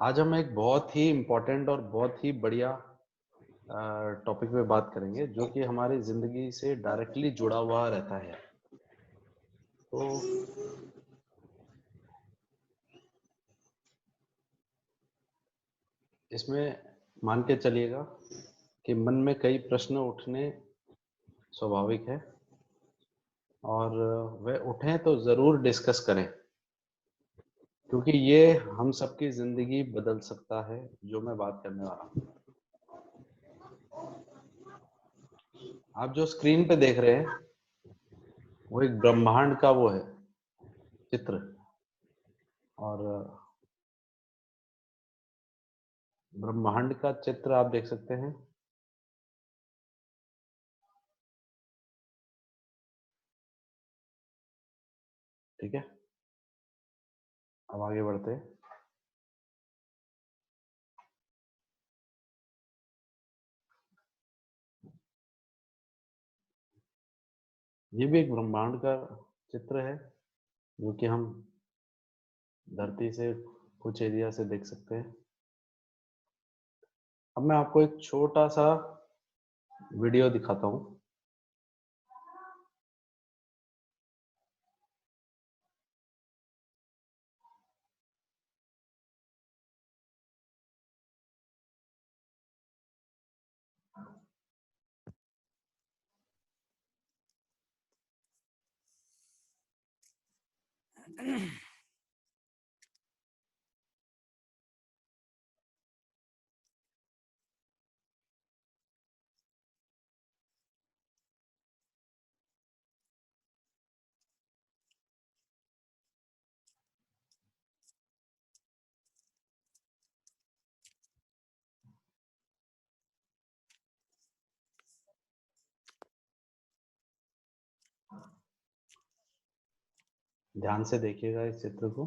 आज हम एक बहुत ही इम्पोर्टेंट और बहुत ही बढ़िया टॉपिक पे बात करेंगे जो कि हमारी ज़िंदगी से डायरेक्टली जुड़ा हुआ रहता है। तो इसमें मान के चलिएगा कि मन में कई प्रश्न उठने स्वाभाविक है और वह उठें तो ज़रूर डिस्कस करें क्योंकि ये हम सबकी ज़िंदगी बदल सकता है जो मैं बात करने वाला हूँ। आप जो स्क्रीन पे देख रहे हैं वो एक ब्रह्मांड का वो है चित्र और ब्रह्मांड का चित्र आप देख सकते हैं। ठीक है, अब आगे बढ़ते हैं। ये भी एक ब्रह्मांड का चित्र है जो कि हम धरती से कुछ एरिया से देख सकते हैं। अब मैं आपको एक छोटा सा वीडियो दिखाता हूँ। ध्यान से देखिएगा इस चित्र को।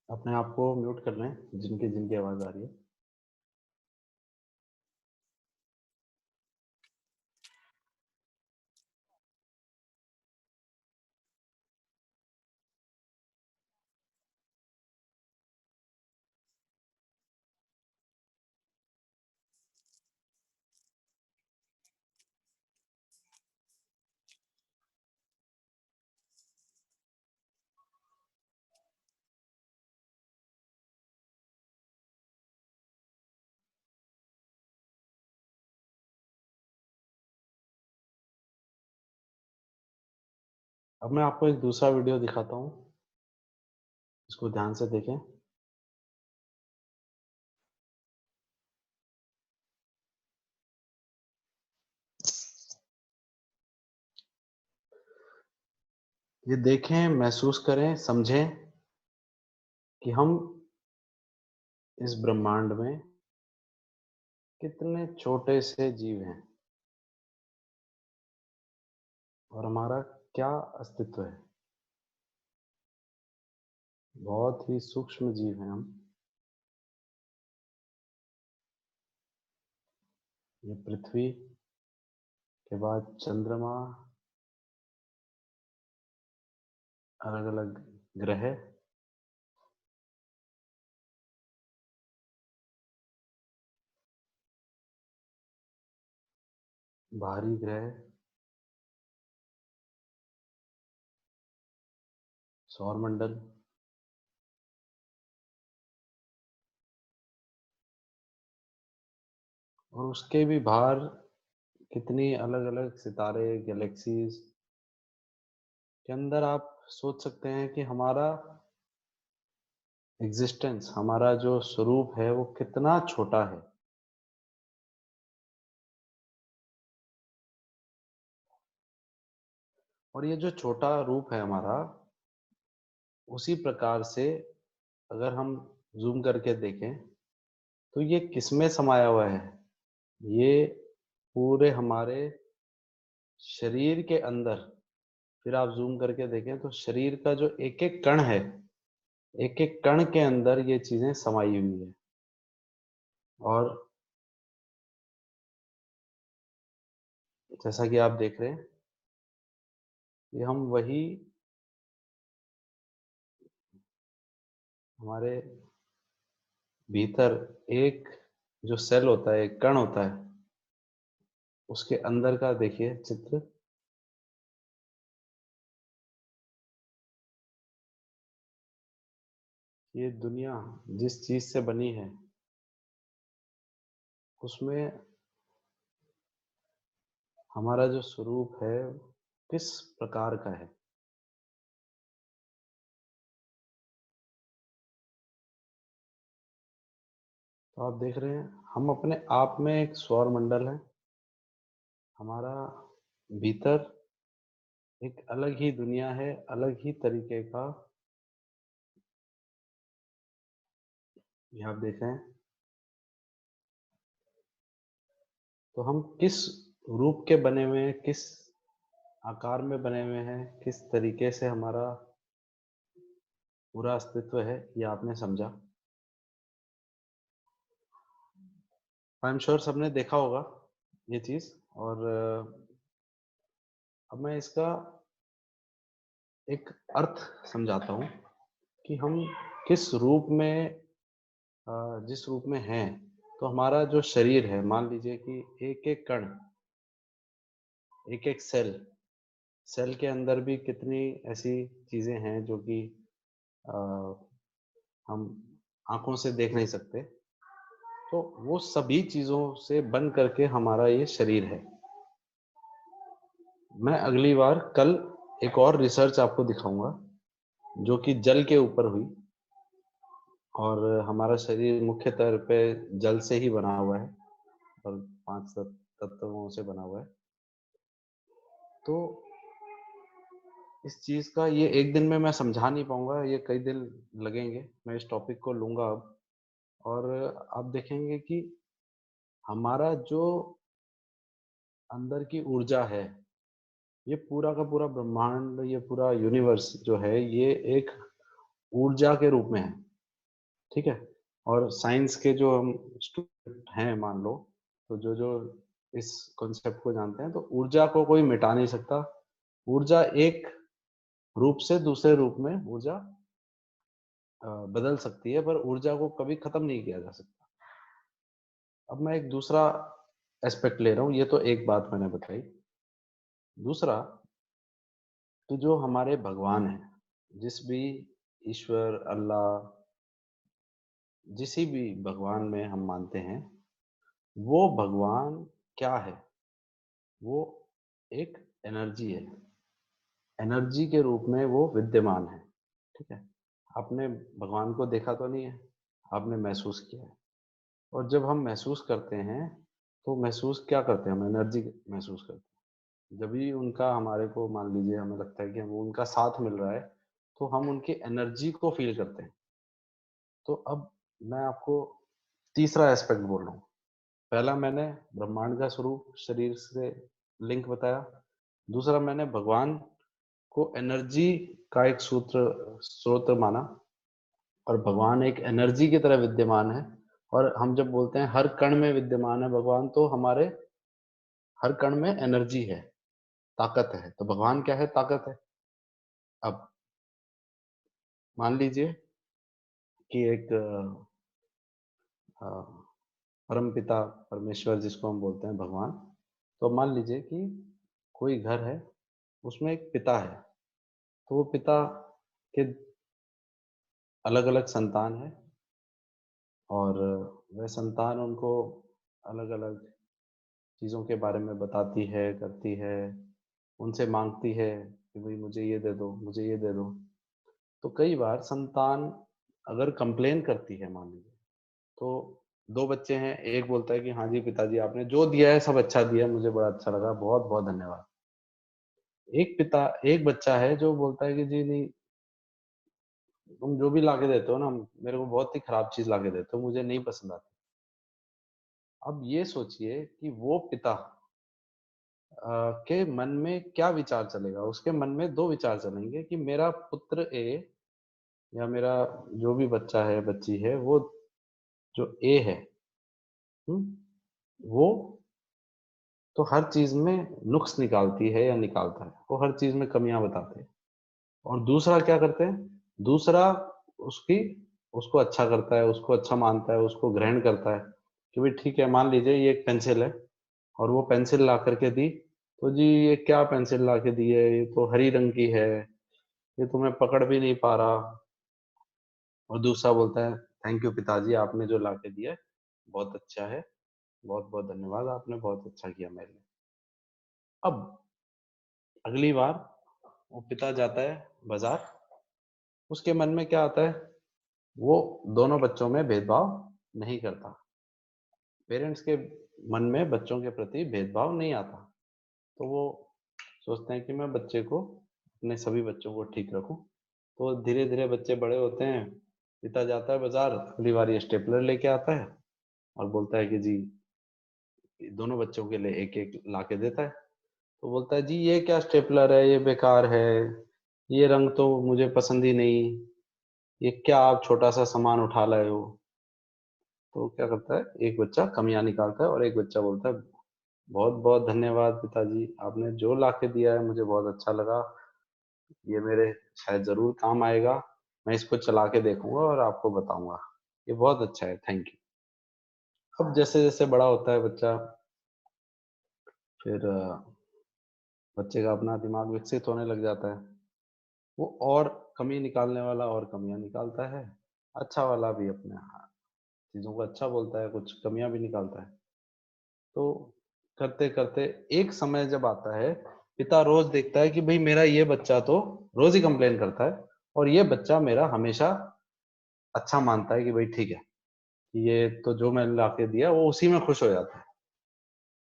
अपने आप को म्यूट कर लें जिनकी जिनकी आवाज आ रही है। अब मैं आपको एक दूसरा वीडियो दिखाता हूँ, इसको ध्यान से देखें। ये देखें, महसूस करें, समझें कि हम इस ब्रह्मांड में कितने छोटे से जीव हैं और हमारा क्या अस्तित्व है। बहुत ही सूक्ष्म जीव हैं हम। ये पृथ्वी के बाद चंद्रमा, अलग अलग ग्रह, बाहरी ग्रह, सौरमंडल, और उसके भी बाहर कितनी अलग अलग सितारे, गैलेक्सीज के अंदर आप सोच सकते हैं कि हमारा एग्जिस्टेंस, हमारा जो स्वरूप है वो कितना छोटा है। और ये जो छोटा रूप है हमारा, उसी प्रकार से अगर हम जूम करके देखें तो ये किसमें समाया हुआ है? ये पूरे हमारे शरीर के अंदर, फिर आप जूम करके देखें तो शरीर का जो एक एक कण है, एक एक कण के अंदर ये चीजें समाई हुई है। और जैसा कि आप देख रहे हैं, ये हम वही हमारे भीतर एक जो सेल होता है, एक कण होता है, उसके अंदर का देखिए चित्र। ये दुनिया जिस चीज से बनी है उसमें हमारा जो स्वरूप है किस प्रकार का है। तो आप देख रहे हैं हम अपने आप में एक सौर मंडल है, हमारा भीतर एक अलग ही दुनिया है, अलग ही तरीके का। ये आप देख रहे हैं, तो हम किस रूप के बने हुए हैं, किस आकार में बने हुए हैं, किस तरीके से हमारा पूरा अस्तित्व है, ये आपने समझा। आई एम श्योर सबने देखा होगा ये चीज। और अब मैं इसका एक अर्थ समझाता हूँ कि हम किस रूप में, जिस रूप में हैं। तो हमारा जो शरीर है, मान लीजिए कि एक एक कण, एक एक सेल, सेल के अंदर भी कितनी ऐसी चीजें हैं जो कि अ, हम आंखों से देख नहीं सकते। तो वो सभी चीजों से बन करके हमारा ये शरीर है। मैं अगली बार कल एक और रिसर्च आपको दिखाऊंगा जो कि जल के ऊपर हुई। और हमारा शरीर मुख्य तौर पे जल से ही बना हुआ है और 5 तत्वों से बना हुआ है। तो इस चीज़ का ये एक दिन में मैं समझा नहीं पाऊँगा, ये कई दिन लगेंगे। मैं इस टॉपिक को लूँगा अब, और आप देखेंगे कि हमारा जो अंदर की ऊर्जा है, ये पूरा का पूरा ब्रह्मांड, ये पूरा यूनिवर्स जो है, ये एक ऊर्जा के रूप में है, ठीक है? और साइंस के जो हम स्टूडेंट हैं मान लो, तो जो-जो इस कॉन्सेप्ट को जानते हैं, तो ऊर्जा को कोई मिटा नहीं सकता। ऊर्जा एक रूप से दूसरे रूप में ऊर्जा बदल सकती है, पर ऊर्जा को कभी खत्म नहीं किया जा सकता। अब मैं एक दूसरा एस्पेक्ट ले रहा हूँ, ये तो एक बात मैंने बताई। दूसरा, कि जो हमारे भगवान हैं, जिस भी ईश्वर, अल्लाह, जिस भी भगवान में हम मानते हैं, वो भगवान क्या है? वो एक एनर्जी है। एनर्जी के रूप में वो विद्यमान है, ठीक है? आपने भगवान को देखा तो नहीं है, आपने महसूस किया है। और जब हम महसूस करते हैं, तो महसूस क्या करते हैं? हम एनर्जी महसूस करते हैं। जब भी उनका हमारे को मान लीजिए हमें लगता है कि हमें उनका साथ मिल रहा है, तो हम उनकी एनर्जी को फ़ील करते हैं। तो अब मैं आपको तीसरा एस्पेक्ट बोल रहा हूँ। पहला मैंने ब्रह्मांड का स्वरूप, शरीर से लिंक बताया। दूसरा मैंने भगवान को एनर्जी का एक स्रोत माना, और भगवान एक एनर्जी की तरह विद्यमान है। और हम जब बोलते हैं हर कण में विद्यमान है भगवान, तो हमारे हर कण में एनर्जी है, ताकत है। तो भगवान क्या है? ताकत है। अब मान लीजिए कि एक अ, परमपिता परमेश्वर जिसको हम बोलते हैं भगवान, तो मान लीजिए कि कोई घर है, उसमें एक पिता है। तो वो पिता के अलग-अलग संतान हैं, और वह संतान उनको अलग अलग चीज़ों के बारे में बताती है, करती है, उनसे मांगती है कि भाई मुझे ये दे दो, मुझे ये दे दो। तो कई बार संतान अगर कंप्लेन करती है, मान लीजिए, तो 2 बच्चे हैं, एक बोलता है कि हाँ जी पिताजी आपने जो दिया है सब अच्छा दिया है, मुझे बड़ा अच्छा लगा, बहुत-बहुत धन्यवाद। एक बच्चा है जो बोलता है कि जी नहीं, तुम जो भी लाके देते हो ना, मेरे को बहुत ही खराब चीज़ लाके देते हो, मुझे नहीं पसंद आती। अब ये सोचिए कि वो पिता के मन में क्या विचार चलेगा? उसके मन में 2 विचार चलेंगे कि मेरा पुत्र ए या मेरा जो भी बच्चा है, बच्ची है, वो जो ए है, हुँ? वो तो हर चीज़ में नुक्स निकालती है या निकालता है, वो हर चीज़ में कमियाँ बताते हैं। और दूसरा क्या करते हैं? दूसरा उसकी उसको अच्छा करता है, उसको अच्छा मानता है, उसको ग्रहण करता है कि भई ठीक है, मान लीजिए ये एक पेंसिल है और वो पेंसिल ला कर के दी, तो जी ये क्या पेंसिल ला के दी है, ये तो हरी रंग की है, ये तो मैं पकड़ भी नहीं पा रहा। और दूसरा बोलता है, थैंक यू पिताजी आपने जो ला के दिया है, बहुत अच्छा है, बहुत-बहुत धन्यवाद, आपने बहुत अच्छा किया मेरे लिए। अब अगली बार वो पिता जाता है बाज़ार, उसके मन में क्या आता है? वो दोनों बच्चों में भेदभाव नहीं करता। पेरेंट्स के मन में बच्चों के प्रति भेदभाव नहीं आता। तो वो सोचते हैं कि मैं बच्चे को अपने सभी बच्चों को ठीक रखूँ। तो धीरे-धीरे बच्चे बड़े होते हैं, पिता जाता है बाज़ार, अगली बार ये स्टेपलर लेके आता है और बोलता है कि जी, दोनों बच्चों के लिए एक-एक ला के देता है। तो बोलता है, "जी, ये क्या स्टेपलर है, ये बेकार है, ये रंग तो मुझे पसंद ही नहीं, ये क्या आप छोटा-सा सामान उठा लाए हो?" तो क्या करता है, एक बच्चा कमियाँ निकालता है और एक बच्चा बोलता है, "बहुत-बहुत धन्यवाद पिताजी, आपने जो लाके दिया है मुझे बहुत अच्छा लगा, ये मेरे शायद ज़रूर काम आएगा, मैं इसको चला के देखूँगा और आपको बताऊँगा। ये बहुत अच्छा है, थैंक यू।" अब जैसे-जैसे बड़ा होता है बच्चा, फिर बच्चे का अपना दिमाग विकसित होने लग जाता है। वो और कमी निकालने वाला और कमियाँ निकालता है, अच्छा वाला भी अपने चीज़ों को अच्छा बोलता है, कुछ कमियाँ भी निकालता है। तो करते-करते एक समय जब आता है, पिता रोज़ देखता है कि भई मेरा ये बच्चा तो रोज़ ही कंप्लेन करता है और ये बच्चा मेरा हमेशा अच्छा मानता है कि भई ठीक है, ये तो जो मैंने लाके दिया वो उसी में खुश हो जाता है।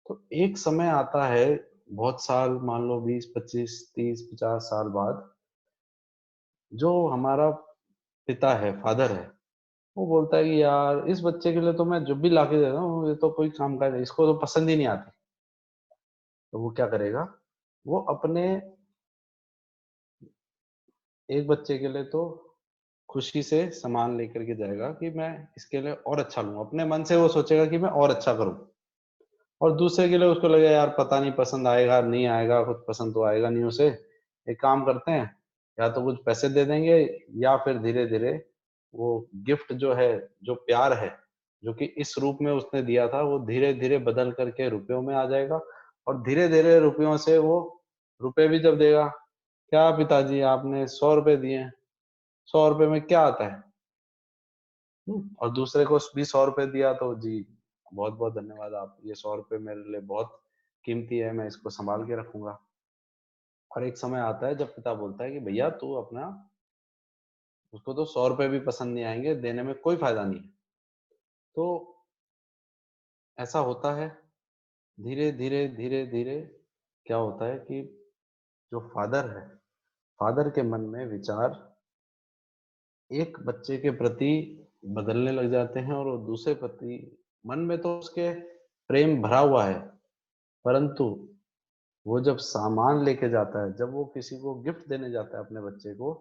तो एक समय आता है, बहुत साल मान लो 20, 25, 30, 50 साल बाद, जो हमारा पिता है, फादर है, वो बोलता है कि यार इस बच्चे के लिए तो मैं जो भी लाके दे रहा हूँ, ये तो कोई काम का नहीं, इसको तो पसंद ही नहीं आती। तो वो क्या करेगा? वो अपने एक बच्चे के लिए तो खुशी से सामान लेकर के जाएगा कि मैं इसके लिए और अच्छा लूँगा। अपने मन से वो सोचेगा कि मैं और अच्छा करूँ और दूसरे के लिए उसको लगेगा यार पता नहीं पसंद आएगा, नहीं आएगा, कुछ पसंद तो आएगा नहीं उसे। एक काम करते हैं, या तो कुछ पैसे दे देंगे या फिर धीरे-धीरे वो गिफ्ट जो है, जो प्यार है, जो कि इस रूप में उसने दिया था, वो धीरे-धीरे बदल कर के रुपयों में आ जाएगा और धीरे-धीरे रुपयों से वो रुपए भी जब देगा, क्या पिताजी आपने ₹100 दिए हैं, ₹100 में क्या आता है? और दूसरे को भी ₹100 दिया तो जी, बहुत-बहुत धन्यवाद, आप ये ₹100 मेरे लिए बहुत कीमती है, मैं इसको सँभाल के रखूँगा। और एक समय आता है जब पिता बोलता है कि भैया तू अपना, उसको तो ₹100 भी पसंद नहीं आएँगे, देने में कोई फ़ायदा नहीं है। तो ऐसा होता है, धीरे-धीरे, धीरे-धीरे क्या होता है कि जो फ़ादर है, फ़ादर के मन में विचार एक बच्चे के प्रति बदलने लग जाते हैं और वो दूसरे प्रति, मन में तो उसके प्रेम भरा हुआ है, परंतु वो जब सामान लेके जाता है, जब वो किसी को गिफ्ट देने जाता है अपने बच्चे को,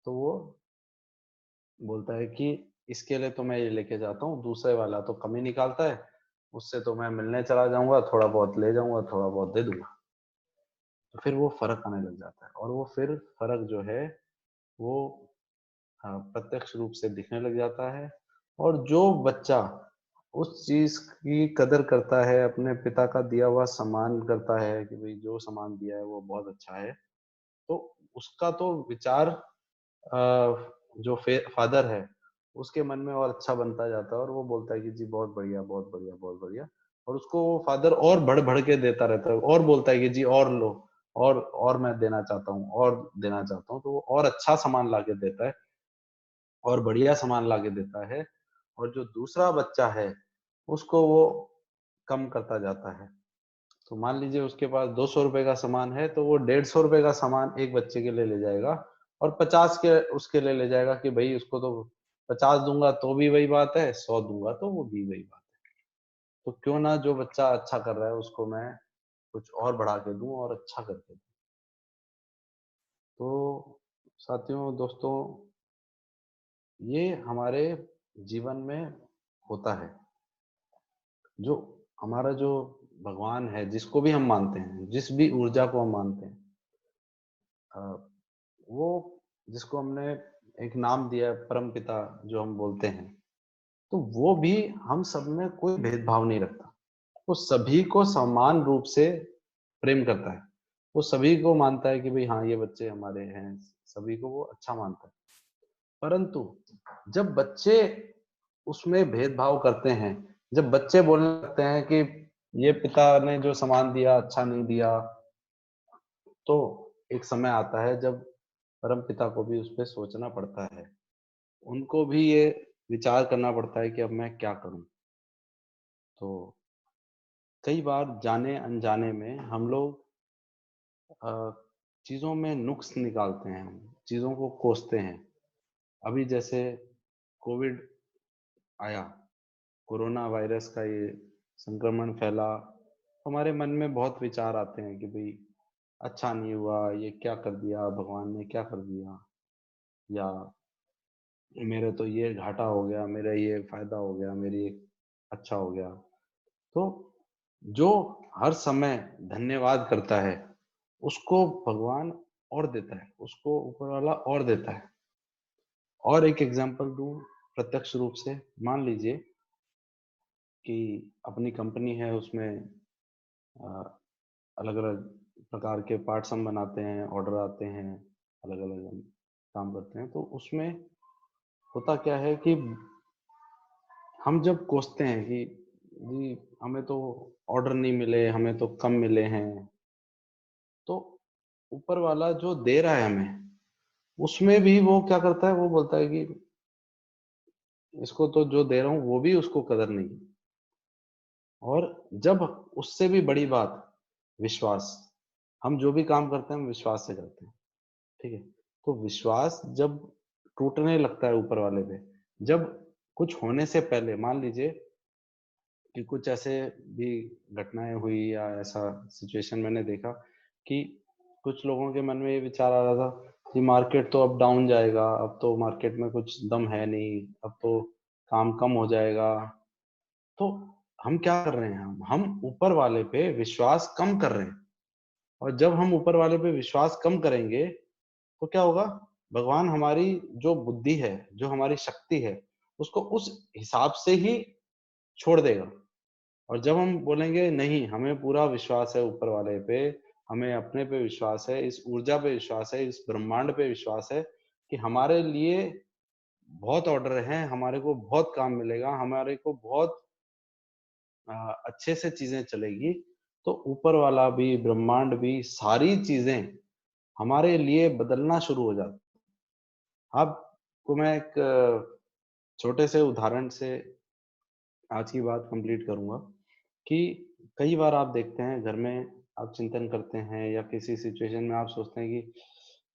तो वो बोलता है कि इसके लिए तो मैं ये लेके जाता हूँ, दूसरे वाला तो कमी निकालता है, उससे तो मैं मिलने चला जाऊँगा, थोड़ा बहुत ले जाऊँगा, थोड़ा बहुत दे दूँगा। तो फिर वो फ़र्क आने लग जाता है और वो फिर फ़र्क जो है, वो प्रत्यक्ष रूप से दिखने लग जाता है और जो बच्चा उस चीज़ की कदर करता है, अपने पिता का दिया हुआ सम्मान करता है कि भई जो सामान दिया है वो बहुत अच्छा है, तो उसका तो विचार जो फादर है, उसके मन में और अच्छा बनता जाता है और वो बोलता है कि जी बहुत बढ़िया, बहुत बढ़िया, बहुत बढ़िया। और उसको वो फादर और बढ़ बढ़ के देता रहता है और बोलता है कि जी और लो, और मैं देना चाहता हूँ और देना चाहता हूँ, तो वो और अच्छा सामान ला के देता है और बढ़िया सामान ला के देता है, और जो दूसरा बच्चा है उसको वो कम करता जाता है। तो मान लीजिए उसके पास ₹200 का सामान है, तो वो ₹150 का सामान एक बच्चे के लिए ले जाएगा और 50 के उसके लिए ले जाएगा कि भई उसको तो 50 दूँगा तो भी वही बात है, 100 दूँगा तो वो भी वही बात है। तो क्यों ना जो बच्चा अच्छा कर रहा है उसको मैं कुछ और बढ़ा के दूँ और अच्छा करके दूँ। तो साथियों, दोस्तों, ये हमारे जीवन में होता है। जो हमारा जो भगवान है, जिसको भी हम मानते हैं, जिस भी ऊर्जा को हम मानते हैं, अ, वो जिसको हमने एक नाम दिया है परमपिता जो हम बोलते हैं, तो वो भी हम सब में कोई भेदभाव नहीं रखता। वो सभी को समान रूप से प्रेम करता है। वो सभी को मानता है कि भई हाँ, ये बच्चे हमारे हैं, सभी को वो अच्छा मानता है। परंतु जब बच्चे उसमें भेदभाव करते हैं, जब बच्चे बोलने लगते हैं कि ये पिता ने जो सामान दिया अच्छा नहीं दिया, तो एक समय आता है जब परमपिता को भी उस पे सोचना पड़ता है। उनको भी ये विचार करना पड़ता है कि अब मैं क्या करूँ? तो कई बार जाने-अनजाने में हम लोग अ, चीज़ों में नुक्स निकालते हैं, चीज़ों को कोसते हैं। अभी जैसे कोविड आया, कोरोना वायरस का ये संक्रमण फैला, हमारे मन में बहुत विचार आते हैं कि भई अच्छा नहीं हुआ, ये क्या कर दिया, भगवान ने क्या कर दिया? या मेरे तो ये घाटा हो गया, मेरा ये फ़ायदा हो गया, मेरी अच्छा हो गया। तो जो हर समय धन्यवाद करता है, उसको भगवान और देता है, उसको ऊपर वाला और देता है। और एक एग्ज़ाम्पल दूँ प्रत्यक्ष रूप से, मान लीजिए कि अपनी कंपनी है, उसमें अ, अलग-अलग प्रकार के पार्ट्स हम बनाते हैं, ऑर्डर आते हैं, अलग-अलग हम काम करते हैं, तो उसमें होता क्या है कि हम जब कोसते हैं कि जी हमें तो ऑर्डर नहीं मिले, हमें तो कम मिले हैं, तो ऊपर वाला जो दे रहा है हमें, उसमें भी वो क्या करता है, वो बोलता है कि इसको तो जो दे रहा हूँ वो भी उसको कदर नहीं है। और जब उससे भी बड़ी बात विश्वास, हम जो भी काम करते हैं हम विश्वास से करते हैं, ठीक है? तो विश्वास जब टूटने लगता है ऊपर वाले पे, जब कुछ होने से पहले मान लीजिए कि कुछ ऐसे भी घटनाएँ हुई या ऐसा सिचुएशन मैंने देखा कि कुछ लोगों के मन में ये विचार आ रहा था कि मार्केट तो अब डाउन जाएगा, अब तो मार्केट में कुछ दम है नहीं, अब तो काम कम हो जाएगा। तो हम क्या कर रहे हैं, हम ऊपर वाले पे विश्वास कम कर रहे हैं, और जब हम ऊपर वाले पे विश्वास कम करेंगे, तो क्या होगा? भगवान हमारी जो बुद्धि है, जो हमारी शक्ति है, उसको उस हिसाब से ही छोड़ देगा। और जब हम बोलेंगे नहीं, हमें पूरा विश्वास है ऊपर वाले पे, हमें अपने पे विश्वास है, इस ऊर्जा पे विश्वास है, इस ब्रह्मांड पे विश्वास है कि हमारे लिए बहुत ऑर्डर हैं, हमारे को बहुत काम मिलेगा, हमारे को बहुत अ, अच्छे से चीज़ें चलेगी, तो ऊपर वाला भी, ब्रह्मांड भी, सारी चीज़ें हमारे लिए बदलना शुरू हो जाती। आपको मैं एक छोटे से उदाहरण से आज की बात कंप्लीट करूँगा कि कई बार आप देखते हैं घर में, आप चिंतन करते हैं या किसी सिचुएशन में आप सोचते हैं कि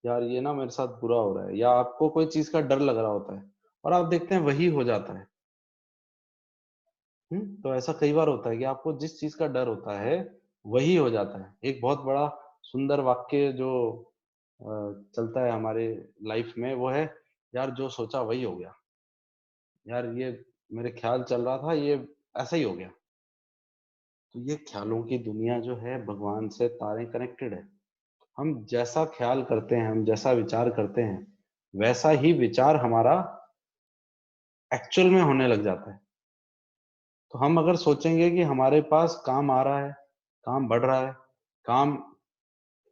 यार ये ना मेरे साथ बुरा हो रहा है, या आपको कोई चीज़ का डर लग रहा होता है और आप देखते हैं वही हो जाता है। तो ऐसा कई बार होता है कि आपको जिस चीज़ का डर होता है, वही हो जाता है। एक बहुत बड़ा सुंदर वाक्य जो अ, चलता है हमारे लाइफ में वो है, यार जो सोचा वही हो गया। यार ये मेरे ख्याल चल रहा था, ये ऐसा ही हो गया। तो ये ख्यालों की दुनिया जो है भगवान से तारें कनेक्टेड है। हम जैसा ख्याल करते हैं, हम जैसा विचार करते हैं, वैसा ही विचार हमारा एक्चुअल में होने लग जाता है। तो हम अगर सोचेंगे कि हमारे पास काम आ रहा है, काम बढ़ रहा है, काम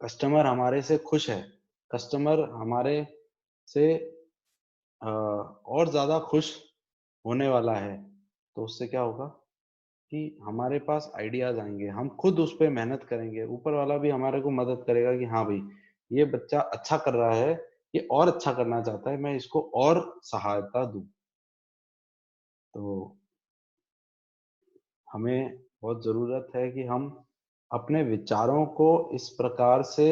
कस्टमर हमारे से खुश है, कस्टमर हमारे से और ज़्यादा खुश होने वाला है, तो उससे क्या होगा? कि हमारे पास आइडियाज आएंगे, हम खुद उस पे मेहनत करेंगे, ऊपर वाला भी हमारे को मदद करेगा कि हाँ भाई ये बच्चा अच्छा कर रहा है, ये और अच्छा करना चाहता है, मैं इसको और सहायता दूं। तो हमें बहुत जरूरत है कि हम अपने विचारों को इस प्रकार से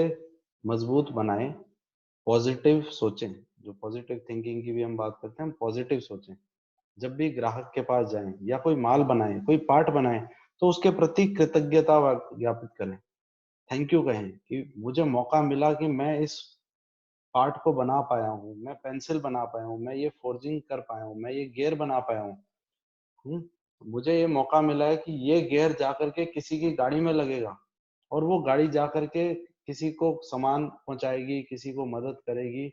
मजबूत बनाएं, पॉजिटिव सोचें। जो पॉजिटिव थिंकिंग की भी हम बात करते हैं, हम पॉजिटिव सोचें। जब भी ग्राहक के पास जाएं या कोई माल बनाएं, कोई पार्ट बनाएं, तो उसके प्रति कृतज्ञता ज्ञापित करें, थैंक यू कहें कि मुझे मौका मिला कि मैं इस पार्ट को बना पाया हूँ, मैं पेंसिल बना पाया हूँ, मैं ये फोर्जिंग कर पाया हूँ, मैं ये गियर बना पाया हूँ। मुझे ये मौका मिला है कि ये गियर जा करके किसी की गाड़ी में लगेगा और वो गाड़ी जा करके किसी को सामान पहुंचाएगी, किसी को मदद करेगी।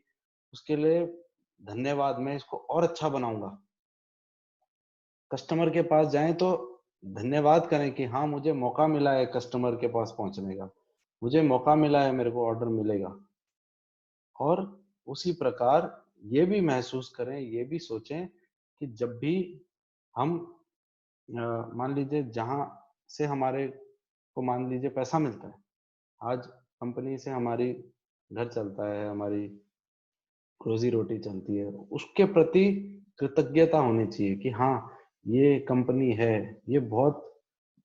उसके लिए धन्यवाद, मैं इसको और अच्छा बनाऊंगा। कस्टमर के पास जाएं तो धन्यवाद करें कि हाँ मुझे मौका मिला है कस्टमर के पास पहुंचने का, मुझे मौका मिला है, मेरे को ऑर्डर मिलेगा। और उसी प्रकार ये भी महसूस करें, ये भी सोचें कि जब भी हम मान लीजिए जहाँ से हमारे को मान लीजिए पैसा मिलता है, आज कंपनी से हमारी घर चलता है, हमारी रोजी रोटी चलती है, उसके प्रति कृतज्ञता होनी चाहिए कि हाँ ये कंपनी है, ये बहुत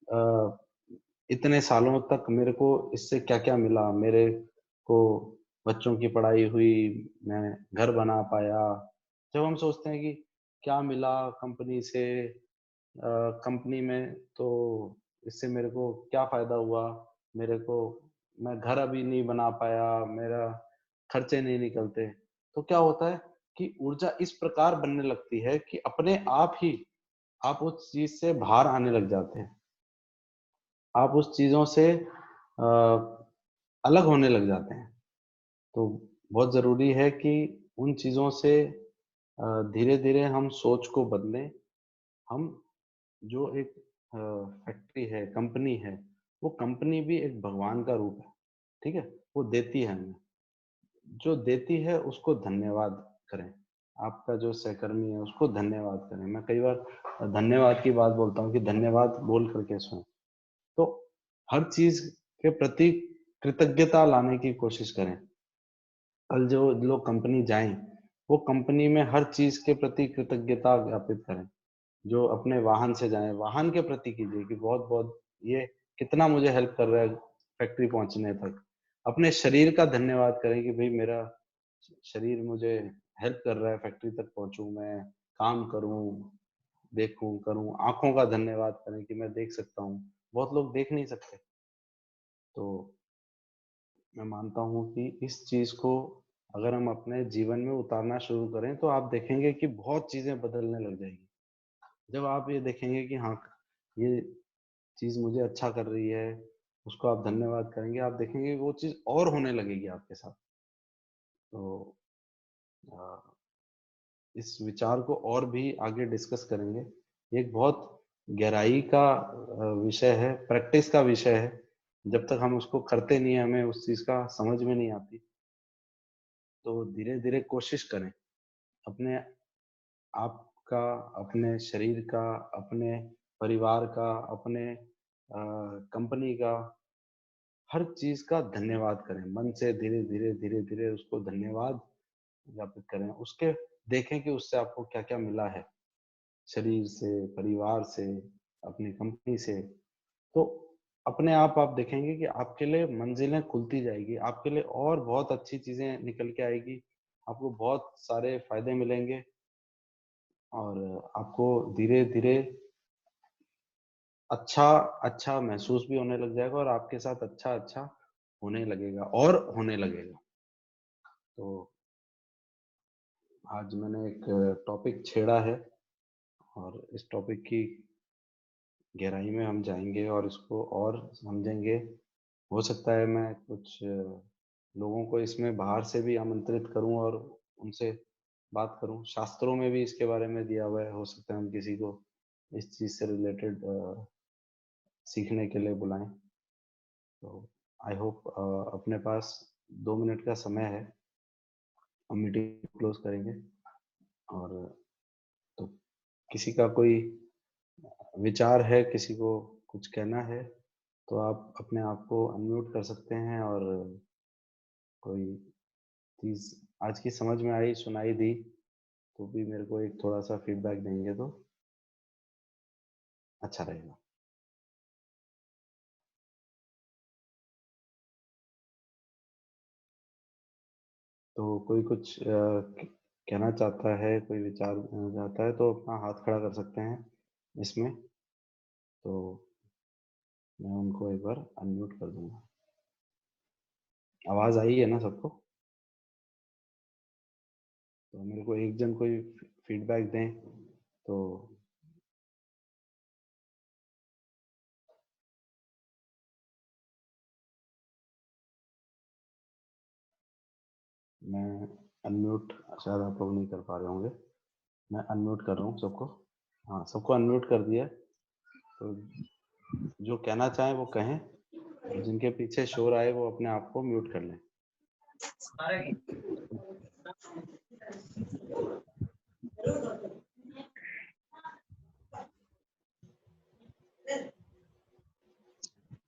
अ, इतने सालों तक मेरे को इससे क्या क्या मिला, मेरे को बच्चों की पढ़ाई हुई, मैं घर बना पाया। जब हम सोचते हैं कि क्या मिला कंपनी से, कंपनी में तो इससे मेरे को क्या फायदा हुआ, मेरे को मैं घर अभी नहीं बना पाया, मेरा खर्चे नहीं निकलते, तो क्या होता है कि ऊर्जा इस प्रकार बनने लगती है कि अपने आप ही आप उस चीज से बाहर आने लग जाते हैं, आप उस चीजों से अलग होने लग जाते हैं। तो बहुत जरूरी है कि उन चीजों से धीरे धीरे हम सोच को बदलें। हम जो एक फैक्ट्री है, कंपनी है, वो कंपनी भी एक भगवान का रूप है, ठीक है, वो देती है हमें, जो देती है उसको धन्यवाद करें। आपका जो सहकर्मी है उसको धन्यवाद करें। मैं कई बार धन्यवाद की बात बोलता हूँ कि धन्यवाद बोल करके सोएं। तो हर चीज के प्रति कृतज्ञता लाने की कोशिश करें। कल जो लोग कंपनी जाएं, वो कंपनी में हर चीज के प्रति कृतज्ञता ज्ञापित करें। जो अपने वाहन से जाएं, वाहन के प्रति कीजिए कि बहुत बहुत ये कितना मुझे हेल्प कर रहा है फैक्ट्री पहुंचने तक। अपने शरीर का धन्यवाद करें कि भाई मेरा शरीर मुझे हेल्प कर रहा है, फैक्ट्री तक पहुंचूं, मैं काम करूं, देखूं करूं। आंखों का धन्यवाद करें कि मैं देख सकता हूँ, बहुत लोग देख नहीं सकते। तो मैं मानता हूँ कि इस चीज को अगर हम अपने जीवन में उतारना शुरू करें तो आप देखेंगे कि बहुत चीजें बदलने लग जाएगी। जब आप ये देखेंगे कि हाँ ये चीज मुझे अच्छा कर रही है, उसको आप धन्यवाद करेंगे, आप देखेंगे वो चीज और होने लगेगी आपके साथ। तो अ, इस विचार को और भी आगे डिस्कस करेंगे। ये एक बहुत गहराई का विषय है, प्रैक्टिस का विषय है। जब तक हम उसको करते नहीं है, हमें उस चीज का समझ में नहीं आती। तो धीरे धीरे कोशिश करें अपने आप का, अपने शरीर का, अपने परिवार का, अपने कंपनी का, हर चीज का धन्यवाद करें मन से। धीरे धीरे धीरे धीरे उसको धन्यवाद ज्ञापित करें, उसके देखें कि उससे आपको क्या क्या मिला है, शरीर से, परिवार से, अपनी कंपनी से। तो अपने आप देखेंगे कि आपके लिए मंजिलें खुलती जाएगी, आपके लिए और बहुत अच्छी चीजें निकल के आएगी, आपको बहुत सारे फायदे मिलेंगे और आपको धीरे धीरे अच्छा अच्छा महसूस भी होने लग जाएगा और आपके साथ अच्छा अच्छा होने लगेगा और होने लगेगा। तो आज मैंने एक टॉपिक छेड़ा है और इस टॉपिक की गहराई में हम जाएंगे और इसको और समझेंगे। हो सकता है मैं कुछ लोगों को इसमें बाहर से भी आमंत्रित करूं और उनसे बात करूं। शास्त्रों में भी इसके बारे में दिया हुआ है, हो सकता है हम किसी को इस चीज से रिलेटेड सीखने के लिए बुलाएं। तो आई होप अपने पास 2 मिनट का समय है, हम मीटिंग क्लोज करेंगे। और तो किसी का कोई विचार है, किसी को कुछ कहना है, तो आप अपने आप को अनम्यूट कर सकते हैं और कोई चीज़ आज की समझ में आई, सुनाई दी, तो भी मेरे को एक थोड़ा-सा फीडबैक देंगे तो अच्छा रहेगा। तो कोई कुछ कहना चाहता है, कोई विचार चाहता है तो अपना हाथ खड़ा कर सकते हैं इसमें, तो मैं उनको एक बार अनम्यूट कर दूँगा। आवाज़ आई है ना सबको? तो मेरे को एक जन कोई फीडबैक दें, तो मैं अनम्यूट शायद आप लोग नहीं कर पा रहे होंगे। मैं अनम्यूट कर रहा हूँ सबको। हाँ, सबको अनम्यूट कर दिया है। तो जो कहना चाहें वो कहें, और जिनके पीछे शोर आए वो अपने आप को म्यूट कर लें।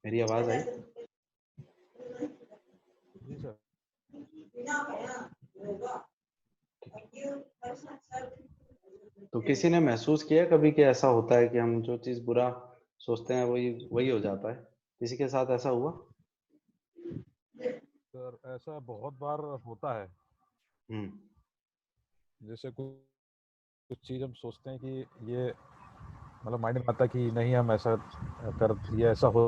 मेरी आवाज़ आई? जी सर। तो किसी ने महसूस किया कभी कि ऐसा होता है कि हम जो चीज़ बुरा सोचते हैं वही वही हो जाता है? किसी के साथ ऐसा हुआ? सर ऐसा बहुत बार होता है। हुँ, जैसे कुछ कुछ चीज़ हम सोचते हैं कि ये मतलब माइंड में आता है कि नहीं हम ऐसा कर ये ऐसा हो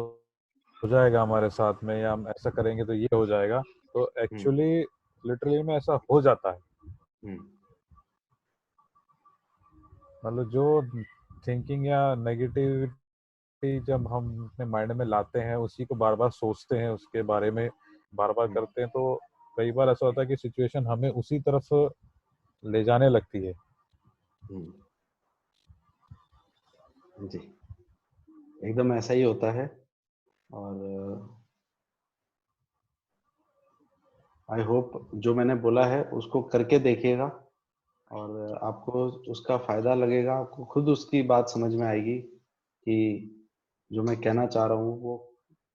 जाएगा हमारे साथ में, या हम ऐसा करेंगे तो ये हो जाएगा। तो हुँ, एक्चुअली लिटरली में ऐसा हो जाता है। हुँ, मतलब जो थिंकिंग या नेगेटिविटी जब हम अपने माइंड में लाते हैं, उसी को बार बार सोचते हैं, उसके बारे में बार बार हुँ, करते हैं, तो कई बार ऐसा होता है कि सिचुएशन हमें उसी तरफ ले जाने लगती है। हुँ, जी, एकदम ऐसा ही होता है। और आई होप जो मैंने बोला है उसको करके देखिएगा, और आपको उसका फ़ायदा लगेगा, आपको खुद उसकी बात समझ में आएगी कि जो मैं कहना चाह रहा हूँ वो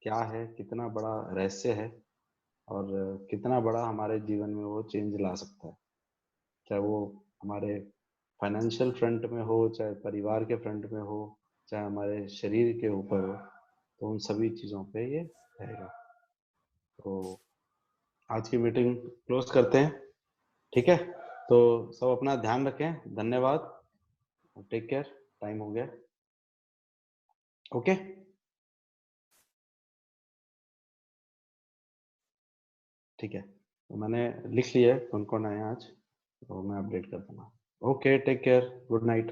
क्या है, कितना बड़ा रहस्य है, और कितना बड़ा हमारे जीवन में वो चेंज ला सकता है। चाहे वो हमारे फाइनेंशियल फ्रंट में हो, चाहे परिवार के फ्रंट में हो, चाहे हमारे शरीर के ऊपर हो, तो उन सभी चीज़ों पे ये रहेगा। तो आज की मीटिंग क्लोज़ करते हैं, ठीक है? तो सब अपना ध्यान रखें, धन्यवाद, टेक केयर, टाइम हो गया, ओके? ठीक है, तो मैंने लिख लिया है कौन-कौन आए हैं आज, तो मैं अपडेट कर दूँगा। Okay, take care, good night.